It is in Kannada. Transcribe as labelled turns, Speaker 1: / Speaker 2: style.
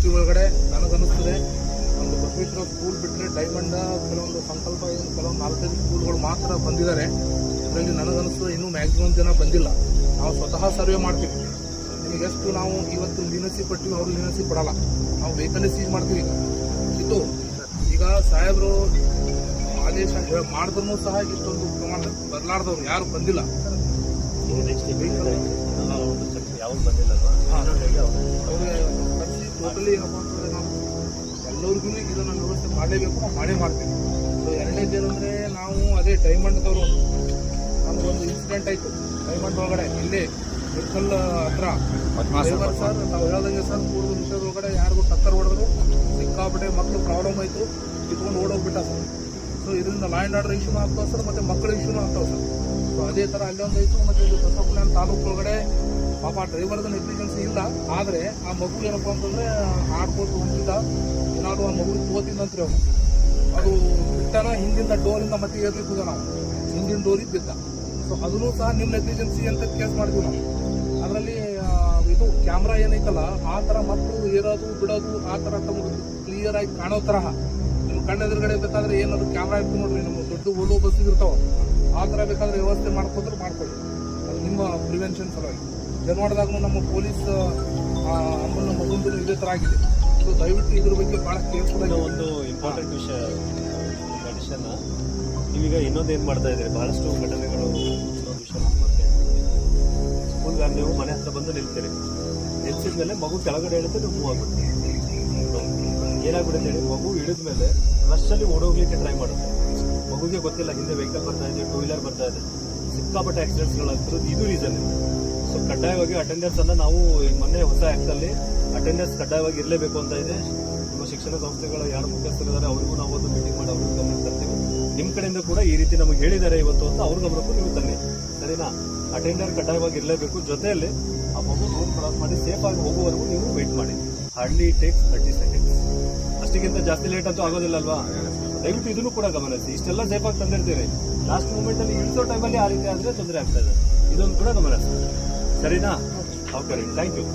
Speaker 1: ಸಿಟಿ ಒಳಗಡೆ ನನಗನ್ನಿಸ್ತದೆ ಒಂದು ಬಸವೇಶ್ವರ ಸ್ಕೂಲ್ ಬಿಟ್ಟರೆ ಡೈಮಂಡ ಕೆಲವೊಂದು ಸಂಕಲ್ಪ ಕೆಲವೊಂದು 4-5 ಸ್ಕೂಲ್ಗಳು ಮಾತ್ರ ಬಂದಿದ್ದಾರೆ. ಇದರಲ್ಲಿ ನನಗನ್ನಿಸ್ತದೆ ಇನ್ನೂ ಮ್ಯಾಕ್ಸಿಮಮ್ ಜನ ಬಂದಿಲ್ಲ. ನಾವು ಸ್ವತಃ ಸರ್ವೆ ಮಾಡ್ತೀವಿ. ನಿಮಗೆಷ್ಟು ನಾವು ಇವತ್ತು ಲೀನಸಿ ಕೊಟ್ಟಿವಿ, ಅವರು ಲೀನಸಿ ಕೊಡಲ್ಲ. ನಾವು ವೆಹಿಕಲ್ ಸೀಜ್ ಮಾಡ್ತೀವಿ. ಇದು ಈಗ ಸಾಹೇಬರು ಆದೇಶ ಮಾಡಿದ್ರು ಸಹ ಇಷ್ಟೊಂದು ಪ್ರಮಾಣ ಬದಲಾಡ್ದವ್ರು ಯಾರು ಬಂದಿಲ್ಲ. ಅವ್ರಿಗೆ ಟೋಟಲಿ ಏನಪ್ಪ ಅಂತಂದ್ರೆ ನಾವು ಎಲ್ಲರಿಗೂ ಇದನ್ನು ವ್ಯವಸ್ಥೆ ಮಾಡಲೇಬೇಕು, ನಾವು ಮಾಡೇ ಮಾಡ್ತೀವಿ. ಸೊ ಎರಡನೇದೇನೆಂದರೆ ನಾವು ಅದೇ ಡೈಮಂಡ್ದವರು ನಮಗೊಂದು ಇನ್ಸಿಡೆಂಟ್ ಆಯಿತು ಡೈಮಂಡ್ ಒಳಗಡೆ ಇಲ್ಲೇ ಮೆಡಿಕಲ್ ಹತ್ರ ಡ್ರೈವರ್ ಸರ್ ನಾವು ಹೇಳ್ದಂಗೆ ಸರ್ 3 ನಿಮಿಷದ ಒಳಗಡೆ ಯಾರಿಗೂ ಟಕ್ಕರ್ ಹೊಡೆದ್ರು, ಸಿಕ್ಕಾಪಟ್ಟೆ ಮಕ್ಕಳು ಪ್ರಾಬ್ಲಮ್ ಆಯಿತು, ಕಿತ್ಕೊಂಡು ಓಡೋಗ್ಬಿಟ್ಟ ಸರ್. ಸೊ ಇದರಿಂದ ಲಾ ಆ್ಯಂಡ್ ಆರ್ಡರ್ ಇಶ್ಯೂನೂ ಆಗ್ತಾವೆ ಸರ್, ಮತ್ತು ಮಕ್ಕಳ ಇಶ್ಯೂನೂ ಆಗ್ತಾವೆ ಸರ್. ಸೊ ಅದೇ ಥರ ಅಲ್ಲೊಂದು ಆಯಿತು. ಮತ್ತು ಇದು ಬಸವಕಲ್ಯಾಣ ತಾಲೂಕು ಒಳಗಡೆ ಪಾಪ ಡ್ರೈವರ್ದು ನೆಗ್ಲಿಜೆನ್ಸಿ ಇಲ್ಲ, ಆದರೆ ಆ ಮಗು ಏನಪ್ಪ ಅಂತಂದರೆ ಆಡ್ಕೊಟ್ಟು ಹೊಂದಿದ್ದ ಏನಾದ್ರು ಆ ಮಗು ತೋತಿದ್ದಂತ್ರಿ ಅವನು. ಅದು ಬಿಟ್ಟನ ಹಿಂದಿಂದ ಡೋರಿಂದ ಮತ್ತೆ ಏರ್ಲಿಕ್ಕೆ ನಾವು ಹಿಂದಿನ ಡೋರಿಗೆ ಬಿದ್ದ. ಸೊ ಅದನ್ನು ಸಹ ನಿಮ್ಮ ನೆಗ್ಲಿಜೆನ್ಸಿ ಅಂತ ಕೇಸ್ ಮಾಡಿದ್ವಿ ನಾವು. ಅದರಲ್ಲಿ ಇದು ಕ್ಯಾಮ್ರಾ ಏನೈತಲ್ಲ ಆ ಥರ ಮಕ್ಕಳು ಏರೋದು ಬಿಡೋದು ಆ ಥರ ತಮಗೆ ಕ್ಲಿಯರ್ ಆಗಿ ಕಾಣೋ ತರಹ ನಿಮ್ಮ ಕಣ್ಣು ಎದುರುಗಡೆ ಬೇಕಾದ್ರೆ ಏನಾದ್ರು ಕ್ಯಾಮ್ರಾ ಇಟ್ಟು ನೋಡ್ರಿ, ನಮ್ಮ ದೊಡ್ಡ ಓಡೋ ಬಸ್ಸಿಗೆ ಇರ್ತಾವೆ ಆ ಥರ ಬೇಕಾದ್ರೆ ವ್ಯವಸ್ಥೆ ಮಾಡ್ಕೊಂಡ್ರೆ ಮಾಡ್ಕೊಳ್ಳಿ. ಅದು ನಿಮ್ಮ ಪ್ರಿವೆನ್ಷನ್ ಸಲುವಾಗಿ. ಜನವಾಡದಾಗೂ ನಮ್ಮ ಪೊಲೀಸ್ ಅಮ್ಮನ ಮಗುಂದು ಇದೇ ಥರ ಆಗಿದೆ. ಸೊ ದಯವಿಟ್ಟು ಇದ್ರ ಬಗ್ಗೆ ಭಾಳ ಕೇರ್ಫುಲ್ ಆಗಿ.
Speaker 2: ಒಂದು ಇಂಪಾರ್ಟೆಂಟ್ ವಿಷಯ ಕಂಡೀಷನ್ ನೀವೀಗ ಇನ್ನೊಂದೇನು ಮಾಡ್ತಾ ಇದ್ದೀರಿ, ಬಹಳಷ್ಟು ಘಟನೆಗಳು ಇನ್ನೊಂದು ವಿಷಯ ಮತ್ತೆ ಸ್ಕೂಲ್ಗಾರ ನೀವು ಮನೆ ಹತ್ರ ಬಂದು ನಿಲ್ತೀರಿ. ನಿಲ್ಸಿದ್ಮೇಲೆ ಮಗು ಕೆಳಗಡೆ ಇಳುತ್ತೆ, ನೀವು ಮೂವ್ ಆಗ್ಬಿಡ್ತೀರಿ. ಏನಾಗ್ಬಿಡುತ್ತೆ ಹೇಳಿ, ಮಗು ಇಳಿದ ಮೇಲೆ ರಶಲ್ಲಿ ಓಡೋಗ್ಲಿಕ್ಕೆ ಟ್ರೈ ಮಾಡುತ್ತೆ. ಮಗುಗೆ ಗೊತ್ತಿಲ್ಲ ಹಿಂದೆ ವೆಹಿಕಲ್ ಬರ್ತಾ ಇದೆ, 2 ವೀಲರ್ ಬರ್ತಾ ಇದೆ, ಸಿಕ್ಕಾಪಟ್ಟೆ ಆಕ್ಸಿಡೆಂಟ್ಸ್ಗಳಾಗ್ತಿರೋದು ಇದು ರೀಸನ್ ಇದೆ. ಸೊ ಕಡ್ಡಾಯವಾಗಿ ಅಟೆಂಡೆನ್ಸ್ ಅನ್ನ ನಾವು ಮೊನ್ನೆ ಹೊಸ ಆಕ್ಟ್ ಅಲ್ಲಿ ಅಟೆಂಡೆನ್ಸ್ ಕಡ್ಡಾಯವಾಗಿ ಇರಲೇಬೇಕು ಅಂತ ಇದೆ. ನಮ್ಮ ಶಿಕ್ಷಣ ಸಂಸ್ಥೆಗಳ ಯಾರು ಮುಖ್ಯಸ್ಥರಿದ್ದಾರೆ ಅವರಿಗೂ ನಾವು ಒಂದು ಮೀಟಿಂಗ್ ಮಾಡಿ ಅವ್ರಿಗೆ ಗಮನ ತರ್ತೀವಿ. ನಿಮ್ಮ ಕಡೆಯಿಂದ ಕೂಡ ಈ ರೀತಿ ನಮಗೆ ಹೇಳಿದ್ದಾರೆ ಇವತ್ತು ಅಂತ ಅವ್ರ ಗಮನಕ್ಕೂ ನೀವು ತನ್ನಿ, ಸರಿನಾ? ಅಟೆಂಡರ್ ಕಡ್ಡಾಯವಾಗಿ ಇರಲೇಬೇಕು. ಜೊತೆಯಲ್ಲಿ ಆ ಮಗು ರೋಡ್ ಕ್ರಾಸ್ ಮಾಡಿ ಸೇಫ್ ಆಗಿ ಹೋಗುವವರೆಗೂ ನೀವು ವೆಯ್ಟ್ ಮಾಡಿ. Hardly takes 30 seconds. ಅಷ್ಟಕ್ಕಿಂತ ಜಾಸ್ತಿ ಲೇಟ್ ಅಂತೂ ಆಗೋದಿಲ್ಲ ಅಲ್ವಾ? ದಯವಿಟ್ಟು ಇದನ್ನು ಕೂಡ ಗಮನಿಸಿ. ಇಷ್ಟೆಲ್ಲ ಸೇಫ್ ಆಗಿ ತಂದಿರ್ತೀರಿ, ಲಾಸ್ಟ್ ಮೂಮೆಂಟ್ ಅಲ್ಲಿ ಇಳಿಸೋ ಟೈಮಲ್ಲಿ ಆ ರೀತಿ ಆದ್ರೆ ತೊಂದರೆ ಆಗ್ತಾ ಇದೆ. ಇದೊಂದು ಕೂಡ ಗಮನಿಸಿ, ಸರಿನಾ? Okay, thank you.